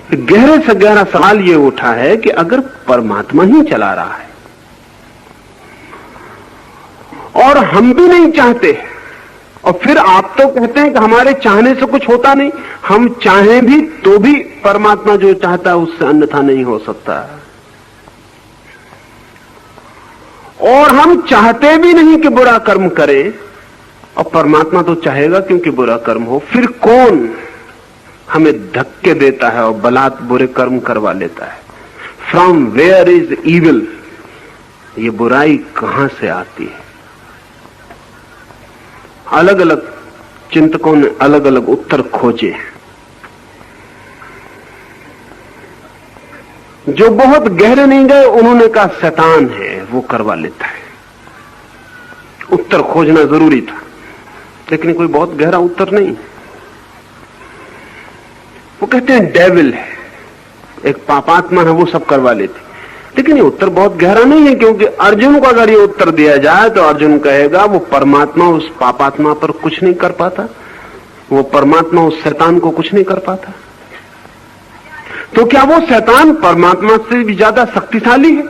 गहरे से गहरा सवाल ये उठा है कि अगर परमात्मा ही चला रहा है और हम भी नहीं चाहते, और फिर आप तो कहते हैं कि हमारे चाहने से कुछ होता नहीं, हम चाहें भी तो भी परमात्मा जो चाहता है उससे अन्यथा नहीं हो सकता, और हम चाहते भी नहीं कि बुरा कर्म करें और परमात्मा तो चाहेगा क्योंकि बुरा कर्म हो, फिर कौन हमें धक्के देता है और बलात् बुरे कर्म करवा लेता है? फ्रॉम वेयर इज इविल, ये बुराई कहां से आती है? अलग अलग चिंतकों ने अलग अलग उत्तर खोजे। जो बहुत गहरे नहीं गए उन्होंने कहा शैतान है, वो करवा लेता है। उत्तर खोजना जरूरी था, लेकिन कोई बहुत गहरा उत्तर नहीं। वो कहते हैं डेविल है, एक पापात्मा है, वो सब करवा लेती। लेकिन ये उत्तर बहुत गहरा नहीं है, क्योंकि अर्जुन को अगर ये उत्तर दिया जाए तो अर्जुन कहेगा वो परमात्मा उस पापात्मा पर कुछ नहीं कर पाता, वो परमात्मा उस शैतान को कुछ नहीं कर पाता। तो क्या वो शैतान परमात्मा से भी ज्यादा शक्तिशाली है?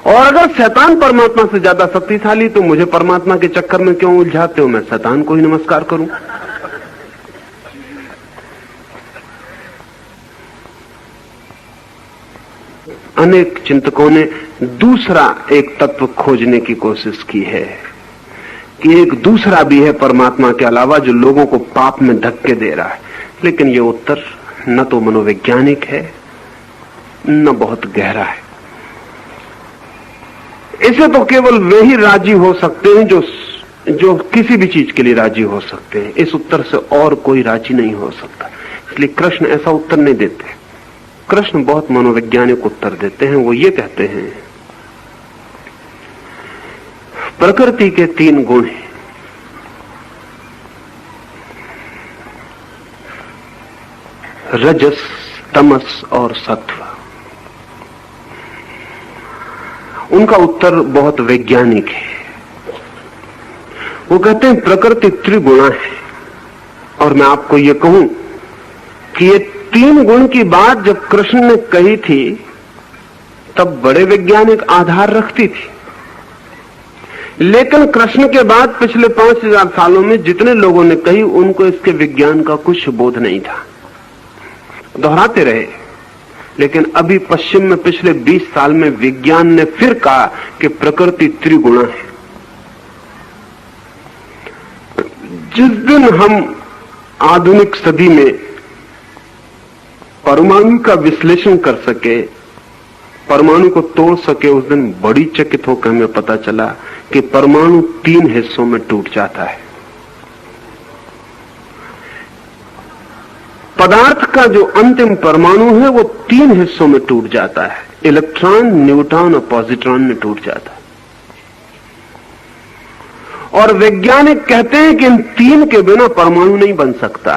और अगर शैतान परमात्मा से ज्यादा शक्तिशाली तो मुझे परमात्मा के चक्कर में क्यों उलझाते हो? मैं शैतान को ही नमस्कार करूं। अनेक चिंतकों ने दूसरा एक तत्व खोजने की कोशिश की है कि एक दूसरा भी है परमात्मा के अलावा जो लोगों को पाप में धक्के दे रहा है, लेकिन ये उत्तर न तो मनोवैज्ञानिक है न बहुत गहरा है। इसे तो केवल वे ही राजी हो सकते हैं जो किसी भी चीज के लिए राजी हो सकते हैं। इस उत्तर से और कोई राजी नहीं हो सकता, इसलिए कृष्ण ऐसा उत्तर नहीं देते। कृष्ण बहुत मनोवैज्ञानिक उत्तर देते हैं। वो ये कहते हैं प्रकृति के 3 गुण हैं, रजस, तमस और सत्व। उनका उत्तर बहुत वैज्ञानिक है। वो कहते हैं प्रकृति त्रिगुणा है, और मैं आपको ये कहूं कि ये 3 गुण की बात जब कृष्ण ने कही थी तब बड़े वैज्ञानिक आधार रखती थी, लेकिन कृष्ण के बाद पिछले 5000 सालों में जितने लोगों ने कही उनको इसके विज्ञान का कुछ बोध नहीं था, दोहराते रहे। लेकिन अभी पश्चिम में पिछले 20 साल में विज्ञान ने फिर कहा कि प्रकृति त्रिगुणा है। जिस दिन हम आधुनिक सदी में परमाणु का विश्लेषण कर सके, परमाणु को तोड़ सके, उस दिन बड़ी चकित होकर हमें पता चला कि परमाणु 3 हिस्सों में टूट जाता है। पदार्थ का जो अंतिम परमाणु है वो 3 हिस्सों में टूट जाता है, इलेक्ट्रॉन, न्यूट्रॉन और पॉजिट्रॉन में टूट जाता है। और वैज्ञानिक कहते हैं कि इन 3 के बिना परमाणु नहीं बन सकता,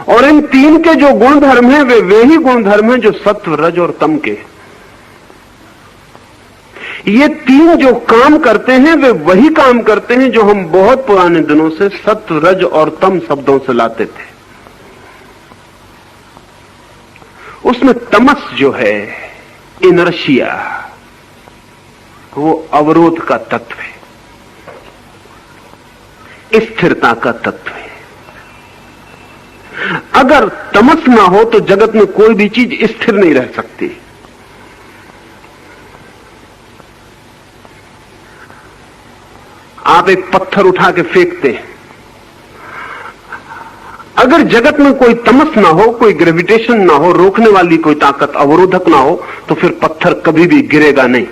और इन 3 के जो गुण धर्म हैं वे ही गुण धर्म हैं जो सत्व, रज और तम के। ये 3 जो काम करते हैं वे वही काम करते हैं जो हम बहुत पुराने दिनों से सत्व, रज और तम शब्दों से लाते थे। उसमें तमस जो है, इनर्शिया, वो अवरोध का तत्व है, स्थिरता का तत्व है। अगर तमस ना हो तो जगत में कोई भी चीज स्थिर नहीं रह सकती। आप एक पत्थर उठा के फेंकते हैं, अगर जगत में कोई तमस ना हो, कोई ग्रेविटेशन ना हो, रोकने वाली कोई ताकत, अवरोधक ना हो, तो फिर पत्थर कभी भी गिरेगा नहीं।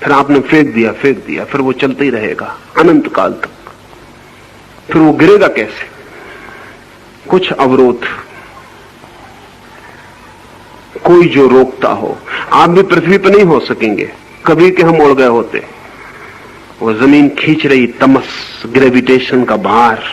फिर आपने फेंक दिया, फिर वो चलता ही रहेगा अनंत काल तक। फिर वो गिरेगा कैसे? कुछ अवरोध, कोई जो रोकता हो। आप भी पृथ्वी पर नहीं हो सकेंगे, कभी के हम उड़ गए होते। वो जमीन खींच रही तमस, ग्रेविटेशन का भार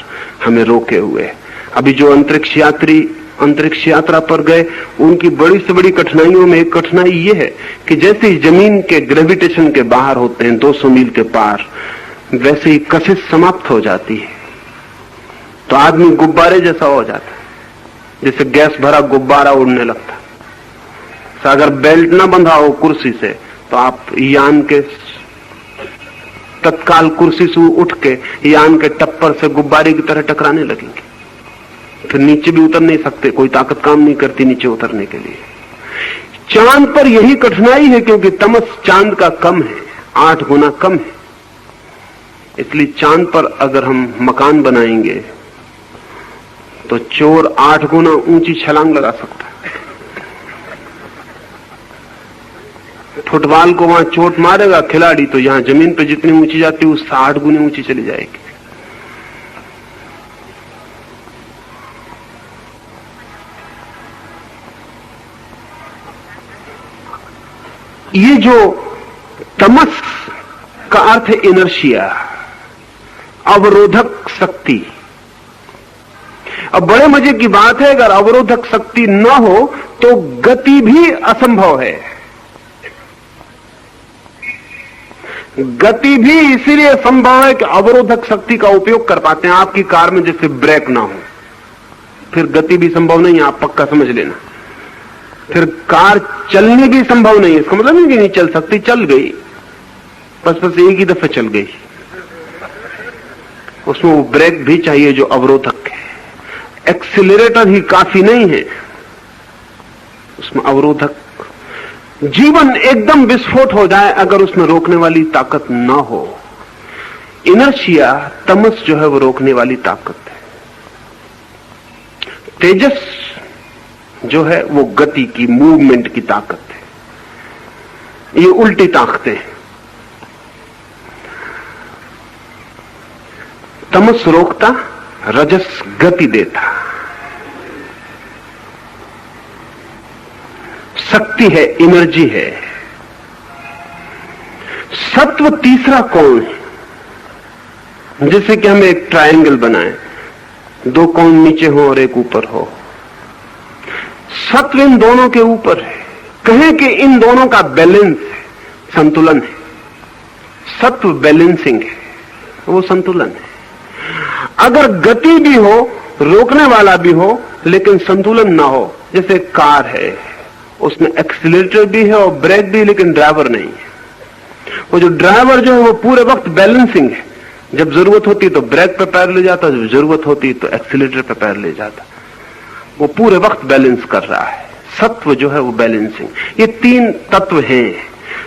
हमें रोके हुए। अभी जो अंतरिक्ष यात्री अंतरिक्ष यात्रा पर गए, उनकी बड़ी से बड़ी कठिनाइयों में एक कठिनाई ये है कि जैसे ही जमीन के ग्रेविटेशन के बाहर होते हैं 200 मील के पार, वैसे ही कशिश समाप्त हो जाती है, तो आदमी गुब्बारे जैसा हो जाता है। जैसे गैस भरा गुब्बारा उड़ने लगता। तो अगर बेल्ट ना बंधा हो कुर्सी से तो आप यान के तत्काल कुर्सी से उठ के यान के टप्पर से गुब्बारे की तरह टकराने लगेंगे, फिर नीचे भी उतर नहीं सकते, कोई ताकत काम नहीं करती नीचे उतरने के लिए। चांद पर यही कठिनाई है, क्योंकि तमस चांद का कम है, 8 गुना कम है। इसलिए चांद पर अगर हम मकान बनाएंगे तो चोर 8 गुना ऊंची छलांग लगा सकता है। फुटबॉल को वहां चोट मारेगा खिलाड़ी तो यहां जमीन पर जितनी ऊंची जाती है उससे 8 गुनी ऊंची चली जाएगी। ये जो तमस का अर्थ है इनर्शिया, अवरोधक शक्ति। अब बड़े मजे की बात है, अगर अवरोधक शक्ति न हो तो गति भी असंभव है। गति भी इसीलिए संभव है कि अवरोधक शक्ति का उपयोग कर पाते हैं। आपकी कार में जैसे ब्रेक ना हो फिर गति भी संभव नहीं है, आप पक्का समझ लेना। फिर कार चलनी भी संभव नहीं है, इसका मतलब नहीं कि नहीं चल सकती, चल गई, बस एक ही दफे चल गई। उसमें वो ब्रेक भी चाहिए जो अवरोधक है। एक्सीलरेटर ही काफी नहीं है, उसमें अवरोधक। जीवन एकदम विस्फोट हो जाए अगर उसमें रोकने वाली ताकत ना हो। इनर्शिया, तमस जो है वो रोकने वाली ताकत है। तेजस जो है वो गति की, मूवमेंट की ताकत है। ये उल्टी ताकतें हैं। तमस रोकता, रजस गति देता। शक्ति है, एनर्जी है। सत्व तीसरा कौन है? जैसे कि हम एक ट्रायंगल बनाएं, 2 कोण नीचे हो और एक ऊपर हो। सत्व इन दोनों के ऊपर है। कहें कि इन दोनों का बैलेंस है, संतुलन है। सत्व बैलेंसिंग है, वो संतुलन है। अगर गति भी हो, रोकने वाला भी हो, लेकिन संतुलन ना हो, जैसे कार है, उसमें एक्सीलरेटर भी है और ब्रेक भी, लेकिन ड्राइवर नहीं है। वो जो ड्राइवर जो है वो पूरे वक्त बैलेंसिंग है। जब जरूरत होती तो ब्रेक पे पैर ले जाता, जब जरूरत होती तो एक्सीलरेटर पे पैर ले जाता। वो पूरे वक्त बैलेंस कर रहा है। सत्व जो है वो बैलेंसिंग। ये 3 तत्व हैं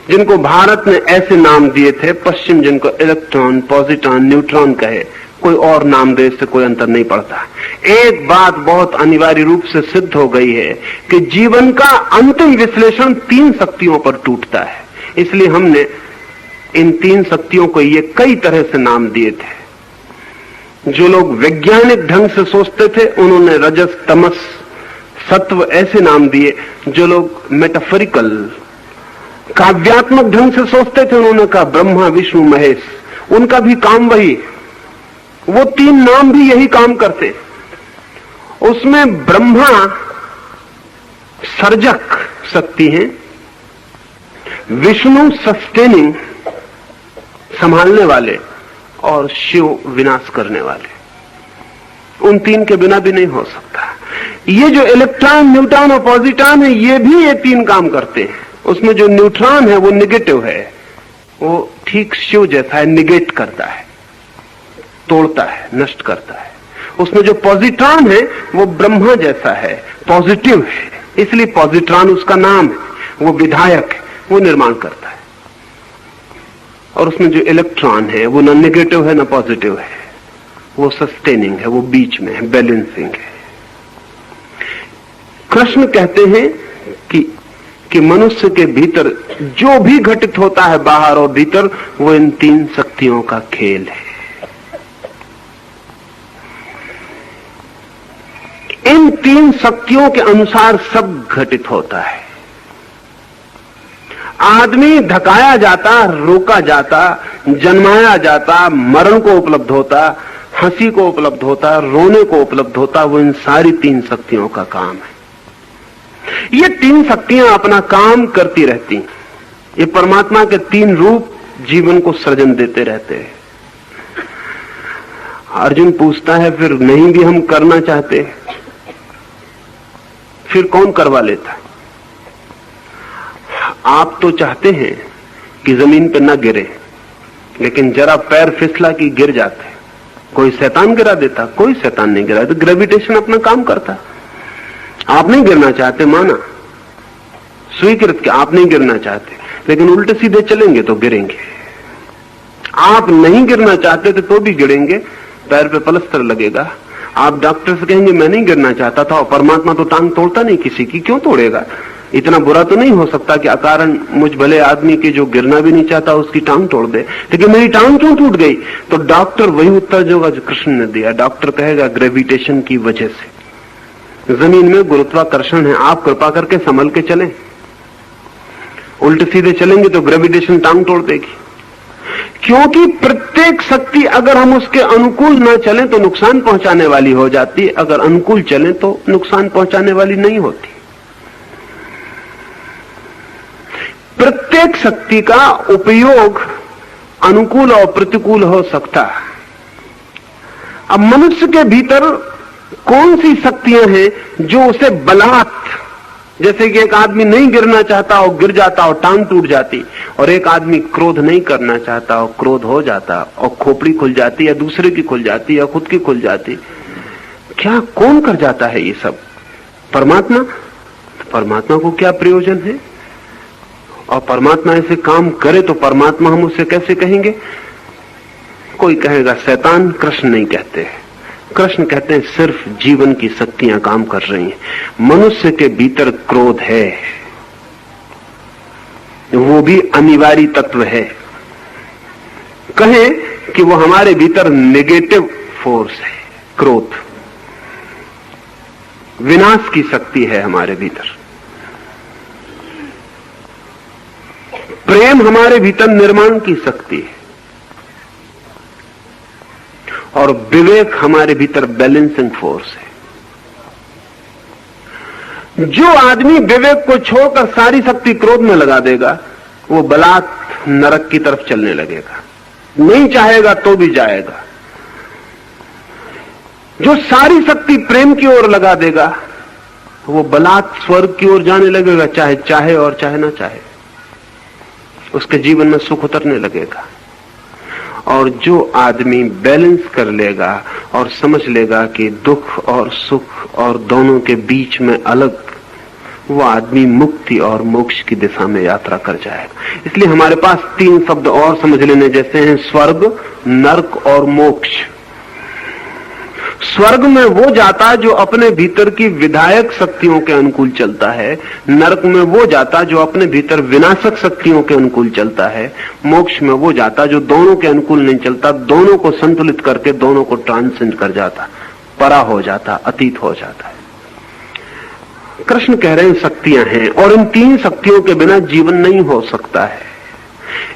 जिनको भारत ने ऐसे नाम दिए थे, पश्चिम जिनको इलेक्ट्रॉन, पॉजिट्रॉन, न्यूट्रॉन कहे, कोई और नाम दे, इससे कोई अंतर नहीं पड़ता। एक बात बहुत अनिवार्य रूप से सिद्ध हो गई है कि जीवन का अंतिम विश्लेषण 3 शक्तियों पर टूटता है। इसलिए हमने इन 3 शक्तियों को ये कई तरह से नाम दिए थे। जो लोग वैज्ञानिक ढंग से सोचते थे उन्होंने रजस, तमस, सत्व ऐसे नाम दिए। जो लोग मेटाफोरिकल, काव्यात्मक ढंग से सोचते थे उन्होंने कहा ब्रह्मा, विष्णु, महेश। उनका भी काम वही, वो 3 नाम भी यही काम करते। उसमें ब्रह्मा सर्जक शक्ति है, विष्णु सस्टेनिंग, संभालने वाले, और शिव विनाश करने वाले। उन 3 के बिना भी नहीं हो सकता। ये जो इलेक्ट्रॉन, न्यूट्रॉन और पॉजिट्रॉन है, ये भी ये 3 काम करते हैं। उसमें जो न्यूट्रॉन है वो निगेटिव है, वो ठीक शिव जैसा है, निगेट करता है, तोड़ता है, नष्ट करता है। उसमें जो पॉजिट्रॉन है वो ब्रह्मा जैसा है, पॉजिटिव है, इसलिए पॉजिट्रॉन उसका नाम है। वो विधायक है, वो निर्माण करता है। और उसमें जो इलेक्ट्रॉन है वो न नेगेटिव है न पॉजिटिव है, वो सस्टेनिंग है, वो बीच में है, बैलेंसिंग है। कृष्ण कहते हैं कि मनुष्य के भीतर जो भी घटित होता है, बाहर और भीतर, वो इन 3 शक्तियों का खेल है। इन 3 शक्तियों के अनुसार सब घटित होता है। आदमी धकाया जाता, रोका जाता, जन्माया जाता, मरण को उपलब्ध होता, हंसी को उपलब्ध होता, रोने को उपलब्ध होता, वो इन सारी 3 शक्तियों का काम है। ये 3 शक्तियां अपना काम करती रहती। ये परमात्मा के 3 रूप जीवन को सृजन देते रहते हैं। अर्जुन पूछता है फिर नहीं भी हम करना चाहते फिर कौन करवा लेता? आप तो चाहते हैं कि जमीन पर ना गिरे, लेकिन जरा पैर फिसला कि गिर जाते। कोई शैतान गिरा देता? कोई शैतान नहीं गिरा देता, ग्रेविटेशन अपना काम करता। आप नहीं गिरना चाहते, माना, स्वीकृत कि आप नहीं गिरना चाहते, लेकिन उल्टे सीधे चलेंगे तो गिरेंगे। आप नहीं गिरना चाहते थे तो भी गिरेंगे, पैर पे पलस्तर लगेगा। आप डॉक्टर से कहेंगे मैं नहीं गिरना चाहता था, और परमात्मा तो टांग तोड़ता नहीं किसी की, क्यों तोड़ेगा? इतना बुरा तो नहीं हो सकता कि अकारण मुझ भले आदमी के जो गिरना भी नहीं चाहता उसकी टांग तोड़ दे, लेकिन मेरी टांग क्यों टूट गई? तो डॉक्टर वही उत्तर जो कृष्ण ने दिया। डॉक्टर कहेगा ग्रेविटेशन की वजह से। जमीन में गुरुत्वाकर्षण है, आप कृपा करके संभल के चलें। उल्टे सीधे चलेंगे तो ग्रेविटेशन टांग तोड़ देगी, क्योंकि प्रत्येक शक्ति अगर हम उसके अनुकूल न चलें तो नुकसान पहुंचाने वाली हो जाती है, अगर अनुकूल चलें तो नुकसान पहुंचाने वाली नहीं होती। प्रत्येक शक्ति का उपयोग अनुकूल और प्रतिकूल हो सकता है। अब मनुष्य के भीतर कौन सी शक्तियां हैं जो उसे बलात्, जैसे कि एक आदमी नहीं गिरना चाहता और गिर जाता और टांग टूट जाती, और एक आदमी क्रोध नहीं करना चाहता और क्रोध हो जाता और खोपड़ी खुल जाती, या दूसरे की खुल जाती या खुद की खुल जाती। क्या कौन कर जाता है ये सब? परमात्मा। परमात्मा को क्या प्रयोजन है? और परमात्मा ऐसे काम करे तो परमात्मा हम उससे कैसे कहेंगे? कोई कहेगा शैतान, कृष्ण नहीं कहते। कृष्ण कहते हैं सिर्फ जीवन की शक्तियां काम कर रही हैं। मनुष्य के भीतर क्रोध है, वो भी अनिवार्य तत्व है। कहें कि वो हमारे भीतर नेगेटिव फोर्स है। क्रोध विनाश की शक्ति है हमारे भीतर। प्रेम हमारे भीतर निर्माण की शक्ति है, और विवेक हमारे भीतर बैलेंसिंग फोर्स है। जो आदमी विवेक को छोड़कर सारी शक्ति क्रोध में लगा देगा, वो बलात् नरक की तरफ चलने लगेगा, नहीं चाहेगा तो भी जाएगा। जो सारी शक्ति प्रेम की ओर लगा देगा, वो बलात् स्वर्ग की ओर जाने लगेगा, चाहे चाहे और चाहे ना चाहे। उसके जीवन में सुख उतरने लगेगा। और जो आदमी बैलेंस कर लेगा और समझ लेगा कि दुख और सुख और दोनों के बीच में अलग, वो आदमी मुक्ति और मोक्ष की दिशा में यात्रा कर जाएगा। इसलिए हमारे पास 3 शब्द और समझ लेने जैसे हैं, स्वर्ग, नरक और मोक्ष। स्वर्ग में वो जाता जो अपने भीतर की विधायक शक्तियों के अनुकूल चलता है, नरक में वो जाता जो अपने भीतर विनाशक शक्तियों के अनुकूल चलता है, मोक्ष में वो जाता जो दोनों के अनुकूल नहीं चलता, दोनों को संतुलित करके दोनों को ट्रांसेंड कर जाता, परा हो जाता, अतीत हो जाता है। कृष्ण कह रहे हैं शक्तियां हैं, और इन 3 शक्तियों के बिना जीवन नहीं हो सकता है।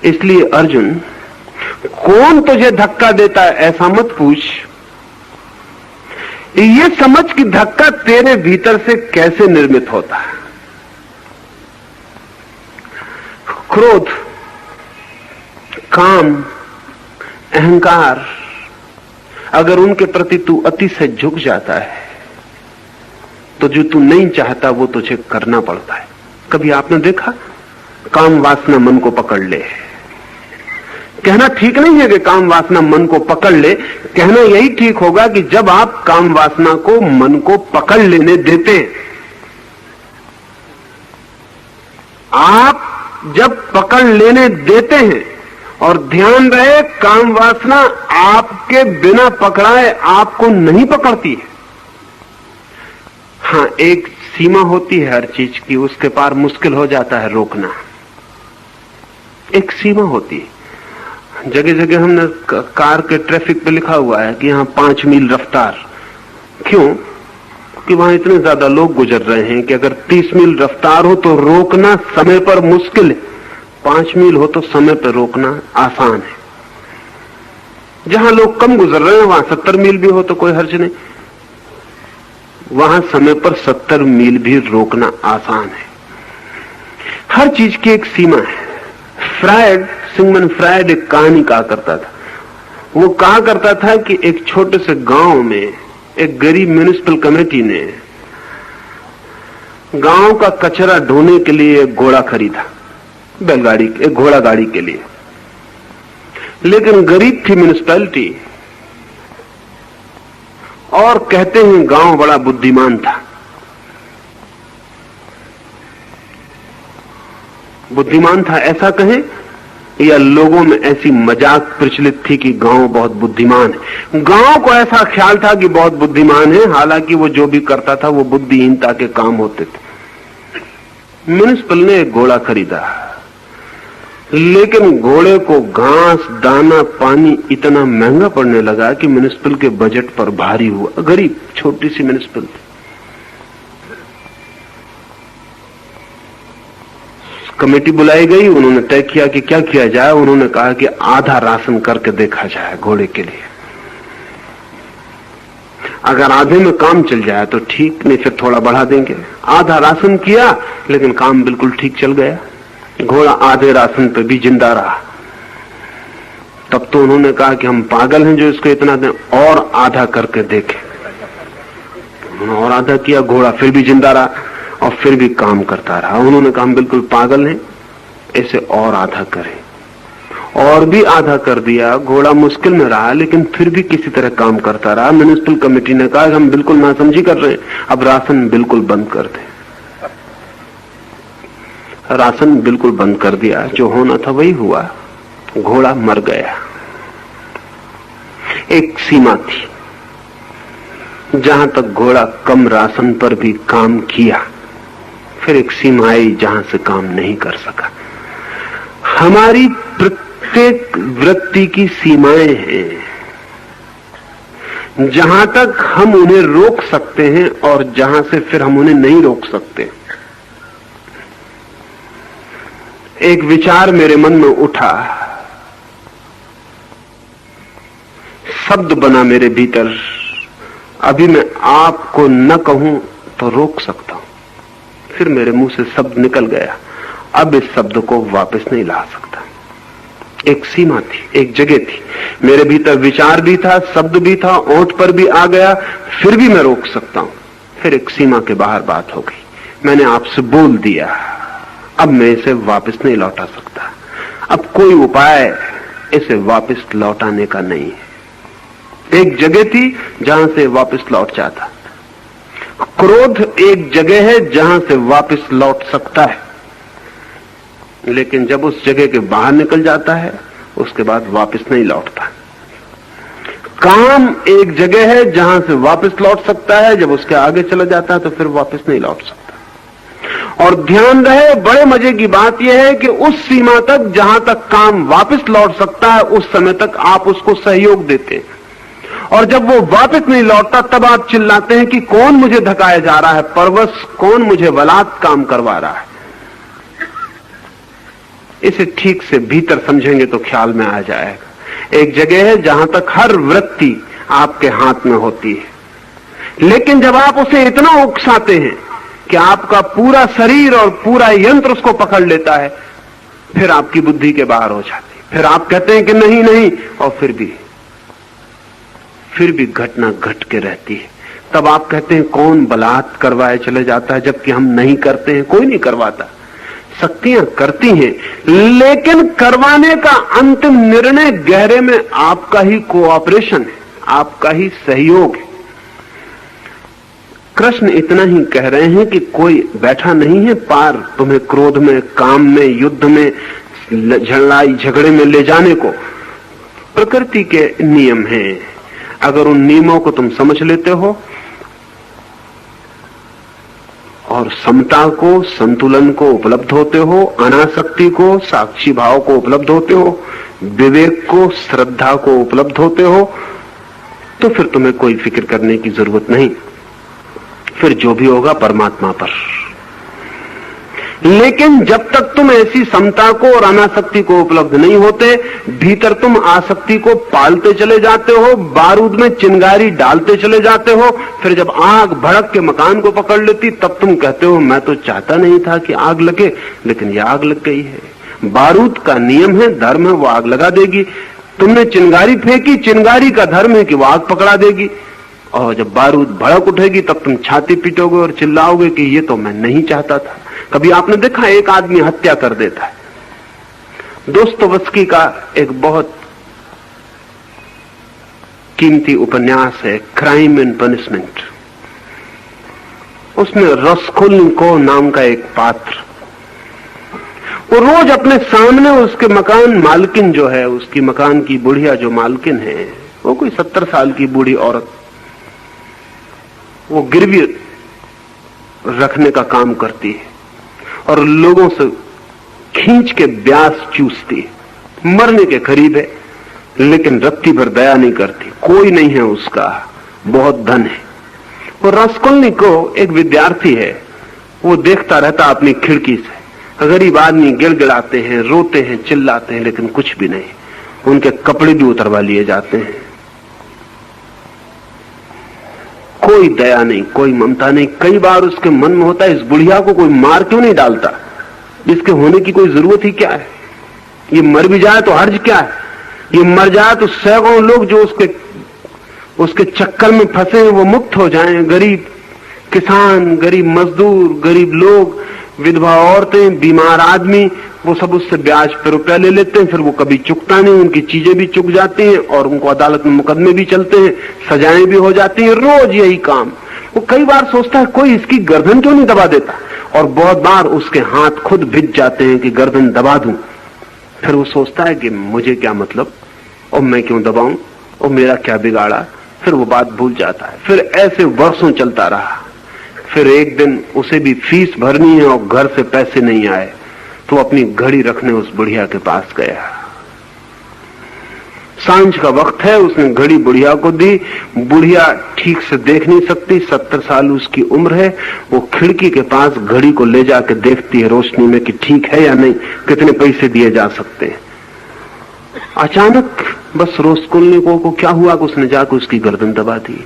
इसलिए अर्जुन, कौन तुझे धक्का देता है ऐसा मत पूछ, ये समझ कि धक्का तेरे भीतर से कैसे निर्मित होता है। क्रोध, काम, अहंकार, अगर उनके प्रति तू अतिशय झुक जाता है तो जो तू नहीं चाहता वो तुझे करना पड़ता है। कभी आपने देखा काम वासना मन को पकड़ ले? कहना ठीक नहीं है कि काम वासना मन को पकड़ ले, कहना यही ठीक होगा कि जब आप काम वासना को मन को पकड़ लेने देते हैं, आप जब पकड़ लेने देते हैं, और ध्यान रहे काम वासना आपके बिना पकड़ाए आपको नहीं पकड़ती है। हाँ, एक सीमा होती है हर चीज की, उसके पार मुश्किल हो जाता है रोकना। एक सीमा होती है। जगह जगह हमने कार के ट्रैफिक पे लिखा हुआ है कि यहां 5 मील रफ्तार। क्यों? क्योंकि वहां इतने ज्यादा लोग गुजर रहे हैं कि अगर 30 मील रफ्तार हो तो रोकना समय पर मुश्किल है, 5 मील हो तो समय पर रोकना आसान है। जहां लोग कम गुजर रहे हैं वहां 70 मील भी हो तो कोई हर्ज नहीं, वहां समय पर 70 मील भी रोकना आसान है। हर चीज की एक सीमा है। सिगमंड फ्रायड एक कहानी कहा करता था। वो कहा करता था कि एक छोटे से गांव में एक गरीब म्युनिसिपल कमेटी ने गांव का कचरा ढोने के लिए एक घोड़ा खरीदा, बैलगाड़ी, एक घोड़ा गाड़ी के लिए। लेकिन गरीब थी म्युनिसिपैलिटी, और कहते हैं गांव बड़ा बुद्धिमान था। बुद्धिमान था ऐसा कहें, या लोगों में ऐसी मजाक प्रचलित थी कि गांव बहुत बुद्धिमान है। गांव को ऐसा ख्याल था कि बहुत बुद्धिमान है, हालांकि वो जो भी करता था वो बुद्धिहीनता के काम होते थे। म्युनिसिपल ने एक घोड़ा खरीदा, लेकिन घोड़े को घास, दाना, पानी इतना महंगा पड़ने लगा कि म्युनिसिपल के बजट पर भारी हुआ। गरीब छोटी सी म्युनिसिपल थी। कमेटी बुलाई गई, उन्होंने तय किया कि क्या किया जाए। उन्होंने कहा कि आधा राशन करके देखा जाए घोड़े के लिए। अगर आधे में काम चल जाए तो ठीक, नहीं फिर थोड़ा बढ़ा देंगे। आधा राशन किया, लेकिन काम बिल्कुल ठीक चल गया। घोड़ा आधे राशन पे भी जिंदा रहा। तब तो उन्होंने कहा कि हम पागल हैं जो इसको इतना दें, और आधा करके देखें। उन्होंने और आधा किया, घोड़ा फिर भी जिंदा रहा और फिर भी काम करता रहा। उन्होंने कहा हम बिल्कुल पागल हैं, इसे और आधा करें। और भी आधा कर दिया। घोड़ा मुश्किल में रहा, लेकिन फिर भी किसी तरह काम करता रहा। म्युनिसिपल कमेटी ने कहा हम बिल्कुल नासमझी कर रहे हैं, अब राशन बिल्कुल बंद कर दें। राशन बिल्कुल बंद कर दिया। जो होना था वही हुआ, घोड़ा मर गया। एक सीमा थी जहां तक घोड़ा कम राशन पर भी काम किया, फिर एक सीमा आई जहां से काम नहीं कर सका। हमारी प्रत्येक वृत्ति की सीमाएं हैं, जहां तक हम उन्हें रोक सकते हैं और जहां से फिर हम उन्हें नहीं रोक सकते। एक विचार मेरे मन में उठा, शब्द बना मेरे भीतर। अभी मैं आपको न कहूं तो रोक सकता हूं, फिर मेरे मुंह से शब्द निकल गया। अब इस शब्द को वापस नहीं ला सकता। एक सीमा थी, एक जगह थी, मेरे भीतर विचार भी था, शब्द भी था, ओंठ पर भी आ गया, फिर भी मैं रोक सकता हूं। फिर एक सीमा के बाहर बात हो गई, मैंने आपसे बोल दिया, अब मैं इसे वापस नहीं लौटा सकता। अब कोई उपाय इसे वापस लौटाने का नहीं है। एक जगह थी जहां से वापस लौट जाता। क्रोध एक जगह है जहां से वापस लौट सकता है, लेकिन जब उस जगह के बाहर निकल जाता है उसके बाद वापस नहीं लौटता। काम एक जगह है जहां से वापस लौट सकता है, जब उसके आगे चला जाता है तो फिर वापस नहीं लौट सकता। और ध्यान रहे, बड़े मजे की बात यह है कि उस सीमा तक जहां तक काम वापस लौट सकता है उस समय तक आप उसको सहयोग देते हैं, और जब वो वापस नहीं लौटता तब आप चिल्लाते हैं कि कौन मुझे धकाया जा रहा है, परवश कौन मुझे बलात् काम करवा रहा है। इसे ठीक से भीतर समझेंगे तो ख्याल में आ जाएगा। एक जगह है जहां तक हर वृत्ति आपके हाथ में होती है, लेकिन जब आप उसे इतना उकसाते हैं कि आपका पूरा शरीर और पूरा यंत्र उसको पकड़ लेता है, फिर आपकी बुद्धि के बाहर हो जाती है। फिर आप कहते हैं कि नहीं नहीं, और फिर भी घटना घट के रहती है। तब आप कहते हैं कौन बलात् करवाए चले जाता है, जबकि हम नहीं करते हैं, कोई नहीं करवाता। शक्तियां करती हैं, लेकिन करवाने का अंतिम निर्णय गहरे में आपका ही कोऑपरेशन है, आपका ही सहयोग है। कृष्ण इतना ही कह रहे हैं कि कोई बैठा नहीं है पार तुम्हें क्रोध में, काम में, युद्ध में, लड़ाई झगड़े में ले जाने को। प्रकृति के नियम हैं, अगर उन नियमों को तुम समझ लेते हो और समता को, संतुलन को उपलब्ध होते हो, अनासक्ति को, साक्षी भाव को उपलब्ध होते हो, विवेक को, श्रद्धा को उपलब्ध होते हो, तो फिर तुम्हें कोई फिक्र करने की जरूरत नहीं। फिर जो भी होगा परमात्मा पर। लेकिन जब तक तुम ऐसी समता को और अनासक्ति को उपलब्ध नहीं होते, भीतर तुम आसक्ति को पालते चले जाते हो, बारूद में चिंगारी डालते चले जाते हो। फिर जब आग भड़क के मकान को पकड़ लेती तब तुम कहते हो मैं तो चाहता नहीं था कि आग लगे, लेकिन यह आग लग गई है। बारूद का नियम है, धर्म है, वो आग लगा देगी। तुमने चिंगारी फेंकी, चिंगारी का धर्म है कि वो आग पकड़ा देगी। और जब बारूद भड़क उठेगी तब तुम छाती पीटोगे और चिल्लाओगे कि ये तो मैं नहीं चाहता था। कभी आपने देखा एक आदमी हत्या कर देता है? दोस्तोवस्की का एक बहुत कीमती उपन्यास है क्राइम एंड पनिशमेंट। उसमें रस्कोल्निकोव नाम का एक पात्र, वो रोज अपने सामने उसके मकान मालकिन जो है, उसकी मकान की बुढ़िया जो मालकिन है, वो कोई 70 साल की बूढ़ी औरत, वो गिरवी रखने का काम करती है और लोगों से खींच के ब्याज चूसती है। मरने के करीब है लेकिन रत्ती भर दया नहीं करती। कोई नहीं है उसका, बहुत धन है। और रास्कोल्निकोव एक विद्यार्थी है, वो देखता रहता अपनी खिड़की से। गरीब आदमी गिड़गिड़ाते हैं, रोते हैं, चिल्लाते हैं, लेकिन कुछ भी नहीं। उनके कपड़े भी उतरवा लिए जाते हैं। कोई दया नहीं, कोई ममता नहीं। कई बार उसके मन में होता है इस बुढ़िया को कोई मार क्यों नहीं डालता, इसके होने की कोई जरूरत ही क्या है। ये मर भी जाए तो हर्ज क्या है, ये मर जाए तो सैकड़ों लोग जो उसके चक्कर में फंसे हैं वो मुक्त हो जाएं। गरीब किसान, गरीब मजदूर, गरीब लोग, विधवा औरतें, बीमार आदमी, वो सब उससे ब्याज पे रुपया ले लेते हैं। फिर वो कभी चुकता नहीं, उनकी चीजें भी चुक जाती हैं और उनको अदालत में मुकदमे भी चलते हैं, सजाएं भी हो जाती हैं। रोज यही काम। वो कई बार सोचता है कोई इसकी गर्दन क्यों नहीं दबा देता, और बहुत बार उसके हाथ खुद भिज जाते हैं कि गर्दन दबा दूं। फिर वो सोचता है कि मुझे क्या मतलब, और मैं क्यों दबाऊं, और मेरा क्या बिगाड़ा। फिर वो बात भूल जाता है। फिर ऐसे वर्षों चलता रहा। फिर एक दिन उसे भी फीस भरनी है और घर से पैसे नहीं आए, तो अपनी घड़ी रखने उस बुढ़िया के पास गया। सांझ का वक्त है, उसने घड़ी बुढ़िया को दी। बुढ़िया ठीक से देख नहीं सकती, 70 साल उसकी उम्र है। वो खिड़की के पास घड़ी को ले जाके देखती है रोशनी में कि ठीक है या नहीं, कितने पैसे दिए जा सकते हैं। अचानक बस रास्कोल्निकोव को क्या हुआ कि उसने जाकर उसकी गर्दन दबा दी।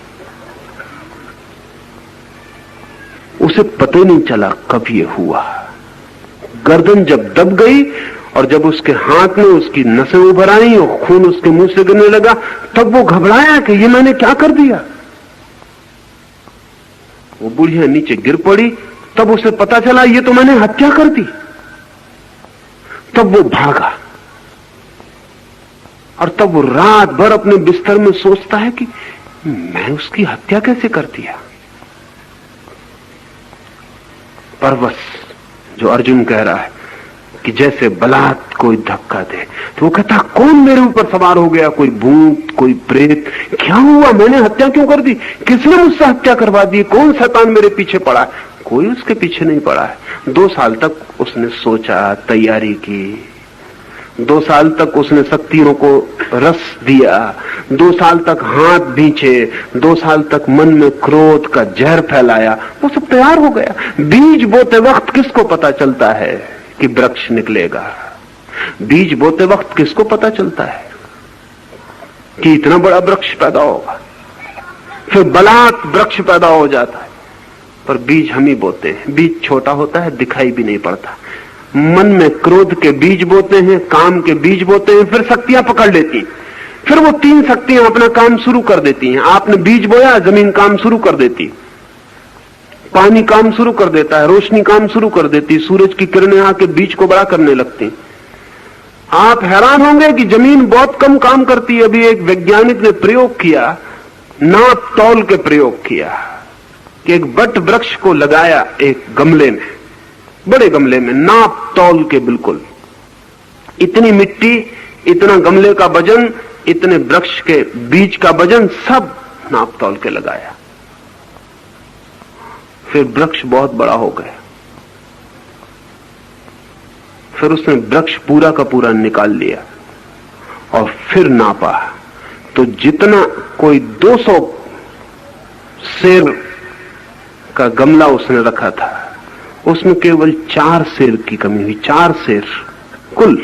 उसे पता ही नहीं चला कब ये हुआ। गर्दन जब दब गई और जब उसके हाथ में उसकी नसें उभर आई और खून उसके मुंह से गिरने लगा, तब वो घबराया कि ये मैंने क्या कर दिया। वो बुढ़िया नीचे गिर पड़ी, तब उसे पता चला ये तो मैंने हत्या कर दी। तब वो भागा और तब वो रात भर अपने बिस्तर में सोचता है कि मैं उसकी हत्या कैसे कर दिया। परवश जो अर्जुन कह रहा है कि जैसे बलात् कोई धक्का दे, तो वो कहता कौन मेरे ऊपर सवार हो गया, कोई भूत, कोई प्रेत, क्या हुआ, मैंने हत्या क्यों कर दी, किसने मुझसे हत्या करवा दी, कौन शैतान मेरे पीछे पड़ा है। कोई उसके पीछे नहीं पड़ा है। 2 साल तक उसने सोचा, तैयारी की, 2 साल तक उसने शक्तियों को रस दिया, 2 साल तक हाथ भींचे, 2 साल तक मन में क्रोध का जहर फैलाया। वो सब तैयार हो गया। बीज बोते वक्त किसको पता चलता है कि वृक्ष निकलेगा? बीज बोते वक्त किसको पता चलता है कि इतना बड़ा वृक्ष पैदा होगा? फिर बलात् वृक्ष पैदा हो जाता है। पर बीज हम ही बोते हैं। बीज छोटा होता है, दिखाई भी नहीं पड़ता। मन में क्रोध के बीज बोते हैं, काम के बीज बोते हैं, फिर शक्तियां पकड़ लेती, फिर वो 3 शक्तियां अपना काम शुरू कर देती हैं। आपने बीज बोया, जमीन काम शुरू कर देती, पानी काम शुरू कर देता है, रोशनी काम शुरू कर देती, सूरज की किरणें आके बीज को बड़ा करने लगती। आप हैरान होंगे कि जमीन बहुत कम काम करती है। अभी एक वैज्ञानिक ने प्रयोग किया, नाप तौल के प्रयोग किया कि एक बट वृक्ष को लगाया एक गमले में, बड़े गमले में, नाप तौल के बिल्कुल, इतनी मिट्टी, इतना गमले का वजन, इतने वृक्ष के बीज का वजन, सब नाप तौल के लगाया। फिर वृक्ष बहुत बड़ा हो गया। फिर उसने वृक्ष पूरा का पूरा निकाल लिया और फिर नापा, तो जितना कोई 200 सेर का गमला उसने रखा था, उसमें केवल 4 सेर की कमी हुई, 4 सेर कुल।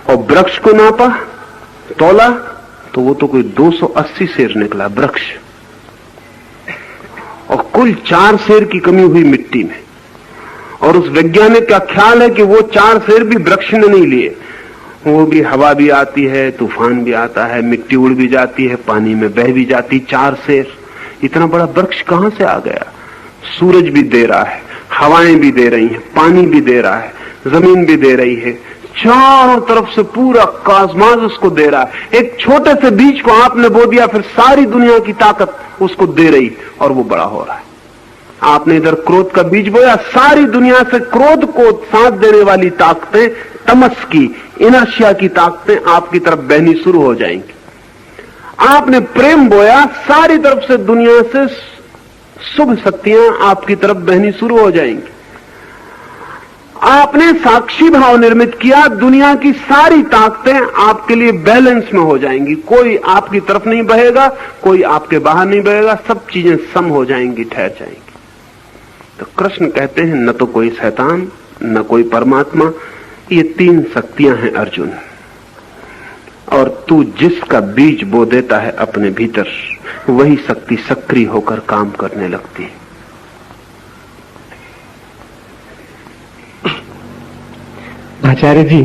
और वृक्ष को नापा, तोला, तो वो तो कोई 280 सेर निकला वृक्ष, और कुल 4 सेर की कमी हुई मिट्टी में। और उस वैज्ञानिक का ख्याल है कि वो 4 सेर भी वृक्ष ने नहीं लिए, वो भी हवा भी आती है, तूफान भी आता है, मिट्टी उड़ भी जाती है, पानी में बह भी जाती। 4 शेर, इतना बड़ा वृक्ष कहां से आ गया? सूरज भी दे रहा है, हवाएं भी दे रही हैं, पानी भी दे रहा है, जमीन भी दे रही है, चारों तरफ से पूरा कॉस्मॉस उसको दे रहा है। एक छोटे से बीज को आपने बो दिया, फिर सारी दुनिया की ताकत उसको दे रही और वो बड़ा हो रहा है। आपने इधर क्रोध का बीज बोया, सारी दुनिया से क्रोध को साथ देने वाली ताकतें, तमस की, इनर्शिया की ताकतें आपकी तरफ बहनी शुरू हो जाएंगी। आपने प्रेम बोया, सारी तरफ से दुनिया से शुभ शक्तियां आपकी तरफ बहनी शुरू हो जाएंगी। आपने साक्षी भाव निर्मित किया, दुनिया की सारी ताकतें आपके लिए बैलेंस में हो जाएंगी। कोई आपकी तरफ नहीं बहेगा, कोई आपके बाहर नहीं बहेगा, सब चीजें सम हो जाएंगी, ठहर जाएंगी। तो कृष्ण कहते हैं न तो कोई शैतान, न कोई परमात्मा, ये 3 शक्तियां हैं अर्जुन। और तू जिसका बीज बो देता है अपने भीतर, वही शक्ति सक्रिय होकर काम करने लगती है। आचार्य जी,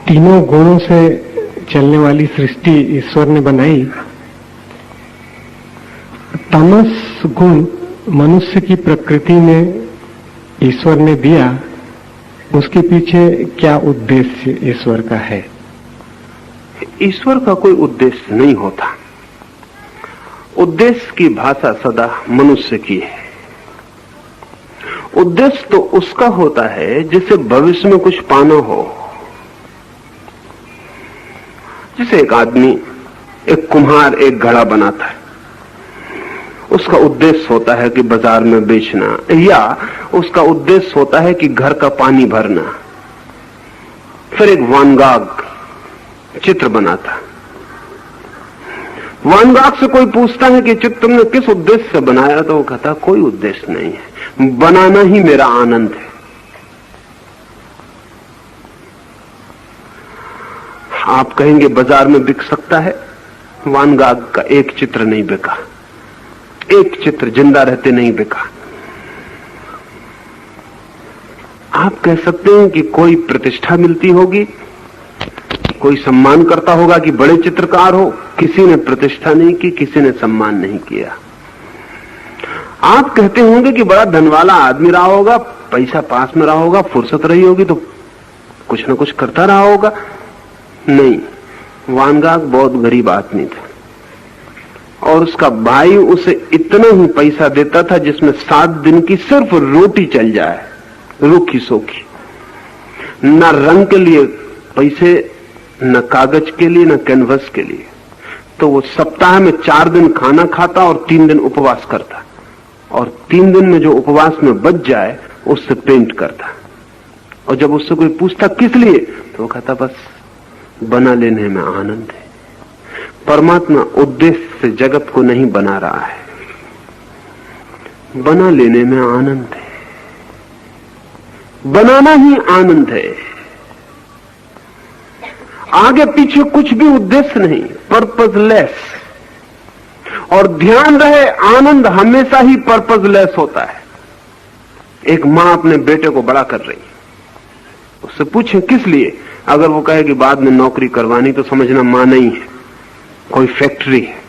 तीनों गुणों से चलने वाली सृष्टि ईश्वर ने बनाई। तमस गुण मनुष्य की प्रकृति में ईश्वर ने दिया, उसके पीछे क्या उद्देश्य ईश्वर का है? ईश्वर का कोई उद्देश्य नहीं होता। उद्देश्य की भाषा सदा मनुष्य की है। उद्देश्य तो उसका होता है जिसे भविष्य में कुछ पाना हो। जैसे एक आदमी, एक कुम्हार एक घड़ा बनाता है, उसका उद्देश्य होता है कि बाजार में बेचना, या उसका उद्देश्य होता है कि घर का पानी भरना। फिर एक वान गाग चित्र बनाता। वान गाग से कोई पूछता है कि चित्र तुमने किस उद्देश्य से बनाया, तो वो कहता कोई उद्देश्य नहीं है, बनाना ही मेरा आनंद है। आप कहेंगे बाजार में बिक सकता है, वान गाग का एक चित्र नहीं बिका, एक चित्र जिंदा रहते नहीं बिका। आप कह सकते हैं कि कोई प्रतिष्ठा मिलती होगी, कोई सम्मान करता होगा कि बड़े चित्रकार हो। किसी ने प्रतिष्ठा नहीं की, किसी ने सम्मान नहीं किया। आप कहते होंगे कि बड़ा धनवाला आदमी रहा होगा, पैसा पास में रहा होगा, फुर्सत रही होगी तो कुछ ना कुछ करता रहा होगा। नहीं, वान गाग बहुत गरीब आदमी था और उसका भाई उसे इतना ही पैसा देता था जिसमें 7 दिन की सिर्फ रोटी चल जाए, रूखी सोखी। न रंग के लिए पैसे, न कागज के लिए, न कैनवस के लिए। तो वो सप्ताह में 4 दिन खाना खाता और 3 दिन उपवास करता, और 3 दिन में जो उपवास में बच जाए उससे पेंट करता। और जब उससे कोई पूछता किस लिए, तो वो कहता बस बना लेने में आनंद है। परमात्मा उद्देश्य से जगत को नहीं बना रहा है, बना लेने में आनंद है, बनाना ही आनंद है। आगे पीछे कुछ भी उद्देश्य नहीं, पर्पजलेस। और ध्यान रहे, आनंद हमेशा ही पर्पजलेस होता है। एक मां अपने बेटे को बड़ा कर रही है, उससे पूछे किस लिए, अगर वो कहे कि बाद में नौकरी करवानी, तो समझना मां नहीं है, कोई फैक्ट्री है।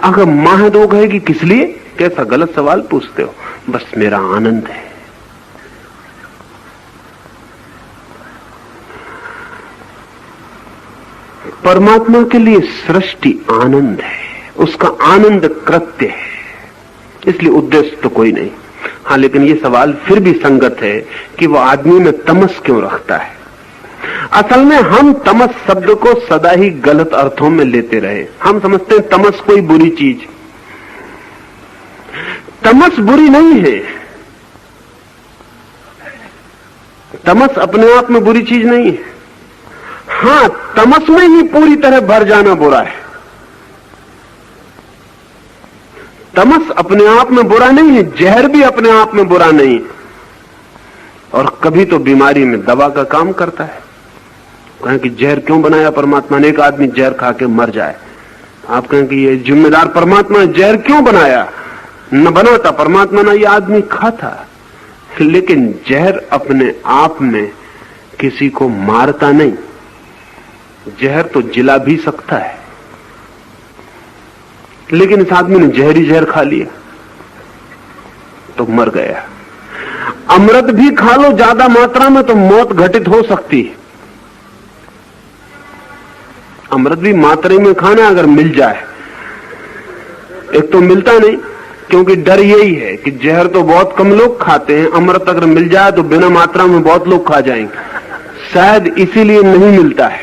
अगर मां है तो वो कहेगी किस लिए, कैसा गलत सवाल पूछते हो, बस मेरा आनंद है। परमात्मा के लिए सृष्टि आनंद है, उसका आनंद कृत्य है, इसलिए उद्देश्य तो कोई नहीं। हाँ, लेकिन ये सवाल फिर भी संगत है कि वो आदमी में तमस क्यों रखता है। असल में हम तमस शब्द को सदा ही गलत अर्थों में लेते रहे। हम समझते हैं तमस कोई बुरी चीज। तमस बुरी नहीं है, तमस अपने आप में बुरी चीज नहीं है। हां, तमस में ही पूरी तरह भर जाना बुरा है। तमस अपने आप में बुरा नहीं है, जहर भी अपने आप में बुरा नहीं है। और कभी तो बीमारी में दवा का काम करता है। कहें कि जहर क्यों बनाया परमात्मा ने, एक आदमी जहर खा के मर जाए, आप कहें कि ये जिम्मेदार परमात्मा ने जहर क्यों बनाया, न बनाता परमात्मा, ना ये आदमी खाता। लेकिन जहर अपने आप में किसी को मारता नहीं। जहर तो जिला भी सकता है, लेकिन इस आदमी ने जहरी जहर खा लिया तो मर गया। अमृत भी खा लो ज्यादा मात्रा में तो मौत घटित हो सकती है। अमृत भी मात्रा में खाना अगर मिल जाए, एक तो मिलता नहीं, क्योंकि डर यही है कि जहर तो बहुत कम लोग खाते हैं, अमृत अगर मिल जाए तो बिना मात्रा में बहुत लोग खा जाएंगे। शायद इसीलिए नहीं मिलता है,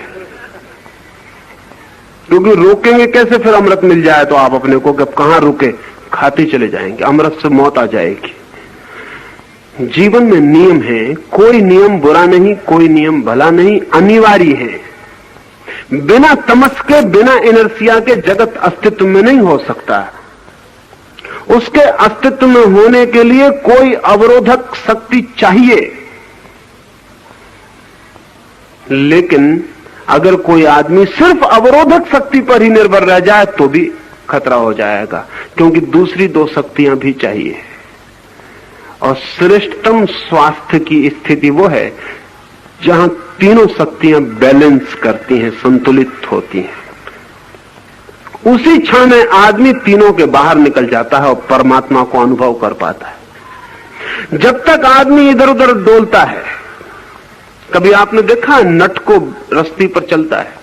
क्योंकि रोकेंगे कैसे? फिर अमृत मिल जाए तो आप अपने को कब कहां रुके, खाते चले जाएंगे, अमृत से मौत आ जाएगी। जीवन में नियम है, कोई नियम बुरा नहीं, कोई नियम भला नहीं, अनिवार्य है। बिना तमस के, बिना इनर्सिया के जगत अस्तित्व में नहीं हो सकता। उसके अस्तित्व में होने के लिए कोई अवरोधक शक्ति चाहिए। लेकिन अगर कोई आदमी सिर्फ अवरोधक शक्ति पर ही निर्भर रह जाए तो भी खतरा हो जाएगा, क्योंकि दूसरी दो शक्तियां भी चाहिए। और श्रेष्ठतम स्वास्थ्य की स्थिति वो है जहां तीनों शक्तियां बैलेंस करती हैं, संतुलित होती हैं। उसी क्षण में आदमी तीनों के बाहर निकल जाता है और परमात्मा को अनुभव कर पाता है। जब तक आदमी इधर उधर डोलता है, कभी आपने देखा नट को रस्सी पर चलता है,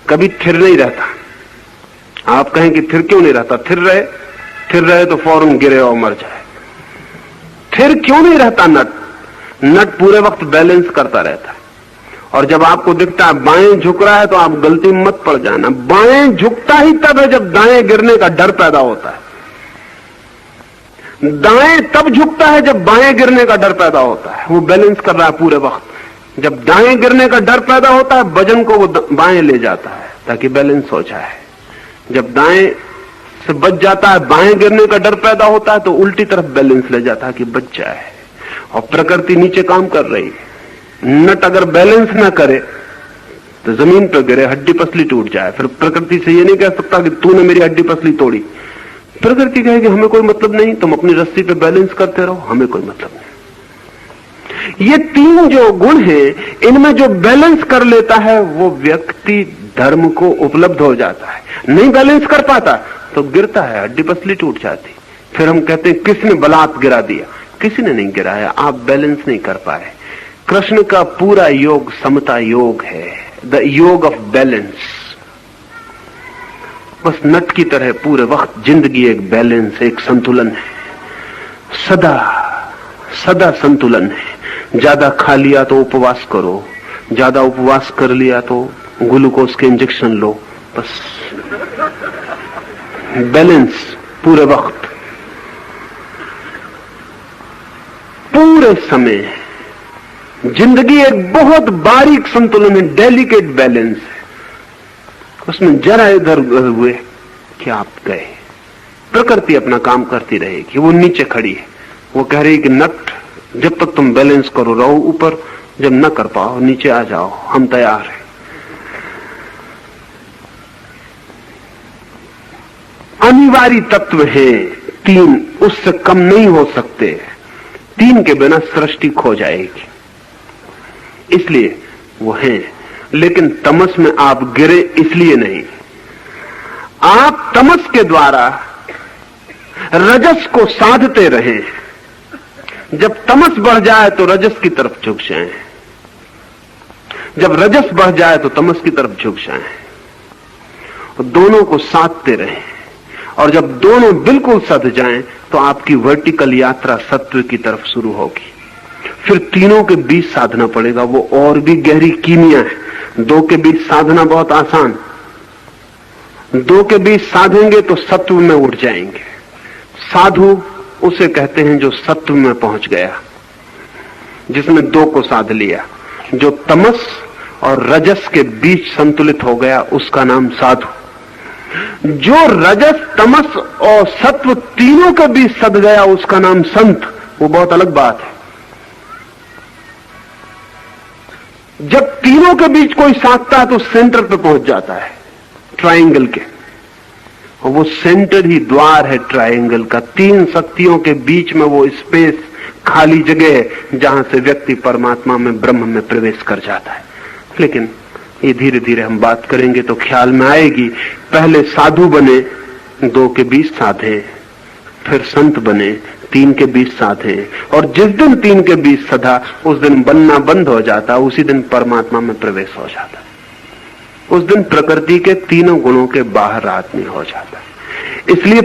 कभी थिर नहीं रहता। आप कहें कि थिर क्यों नहीं रहता? थिर रहे तो फौरन गिरे और मर जाए। थिर क्यों नहीं रहता नट? नट पूरे वक्त बैलेंस करता रहता है। और जब आपको दिखता है बाएं झुक रहा है तो आप गलती में मत पड़ जाना। बाएं झुकता ही तब है जब दाएं गिरने का डर पैदा होता है। दाएं तब झुकता है जब बाएं गिरने का डर पैदा होता है। वो बैलेंस कर रहा है पूरे वक्त। जब दाएं गिरने का डर पैदा होता है, वजन को वो बाएं ले जाता है ताकि बैलेंस हो जाए। जब दाएं से बच जाता है, बाएं गिरने का डर पैदा होता है, तो उल्टी तरफ बैलेंस ले जाता है कि बच जाए। और प्रकृति नीचे काम कर रही है। नट अगर बैलेंस ना करे तो जमीन पर गिरे, हड्डी पसली टूट जाए। फिर प्रकृति से ये नहीं कह सकता कि तूने मेरी हड्डी पसली तोड़ी। प्रकृति कहेगी हमें कोई मतलब नहीं, तुम अपनी रस्सी पे बैलेंस करते रहो, हमें कोई मतलब नहीं। ये तीन जो गुण हैं, इनमें जो बैलेंस कर लेता है वो व्यक्ति धर्म को उपलब्ध हो जाता है। नहीं बैलेंस कर पाता तो गिरता है, हड्डी पसली टूट जाती। फिर हम कहते हैं किसने बलात् गिरा दिया? किसी ने नहीं गिराया, आप बैलेंस नहीं कर पाए। कृष्ण का पूरा योग समता योग है, द योग ऑफ बैलेंस। बस नट की तरह पूरे वक्त जिंदगी एक बैलेंस, एक संतुलन है, सदा सदा संतुलन है। ज्यादा खा लिया तो उपवास करो, ज्यादा उपवास कर लिया तो ग्लूकोज के इंजेक्शन लो, बस बैलेंस पूरे वक्त, पूरे समय। जिंदगी एक बहुत बारीक संतुलन है, डेलिकेट बैलेंस है। उसमें जरा इधर उधर हुए कि आप गए। प्रकृति अपना काम करती रहेगी, वो नीचे खड़ी है, वो कह रही कि नट जब तक तुम बैलेंस करो रहो ऊपर, जब न कर पाओ नीचे आ जाओ, हम तैयार हैं। अनिवार्य तत्व है तीन, उससे कम नहीं हो सकते। तीन के बिना सृष्टि खो जाएगी, इसलिए वो है। लेकिन तमस में आप गिरे इसलिए नहीं। आप तमस के द्वारा रजस को साधते रहे। जब तमस बढ़ जाए तो रजस की तरफ झुक जाएं, जब रजस बढ़ जाए तो तमस की तरफ झुक जाएं। और दोनों को साधते रहें। और जब दोनों बिल्कुल सध जाएं तो आपकी वर्टिकल यात्रा सत्व की तरफ शुरू होगी। फिर तीनों के बीच साधना पड़ेगा, वो और भी गहरी कीमिया है। दो के बीच साधना बहुत आसान, दो के बीच साधेंगे तो सत्व में उठ जाएंगे। साधु उसे कहते हैं जो सत्व में पहुंच गया, जिसने दो को साध लिया। जो तमस और रजस के बीच संतुलित हो गया उसका नाम साधु। जो रजस तमस और सत्व तीनों के बीच सध गया उसका नाम संत। वो बहुत अलग बात है। जब तीनों के बीच कोई साधता है तो सेंटर पे पहुंच जाता है, ट्रायंगल के, और वो सेंटर ही द्वार है ट्रायंगल का। तीन शक्तियों के बीच में वो स्पेस, खाली जगह है जहां से व्यक्ति परमात्मा में, ब्रह्म में प्रवेश कर जाता है। लेकिन ये धीरे धीरे हम बात करेंगे तो ख्याल में आएगी। पहले साधु बने, 2 के 20 साधे, फिर संत बने, 3 के 20 साधे, और जिस दिन 3 के 20 सधा उस दिन बनना बंद हो जाता, उसी दिन परमात्मा में प्रवेश हो जाता। उस दिन प्रकृति के तीनों गुणों के बाहर आदमी हो जाता। इसलिए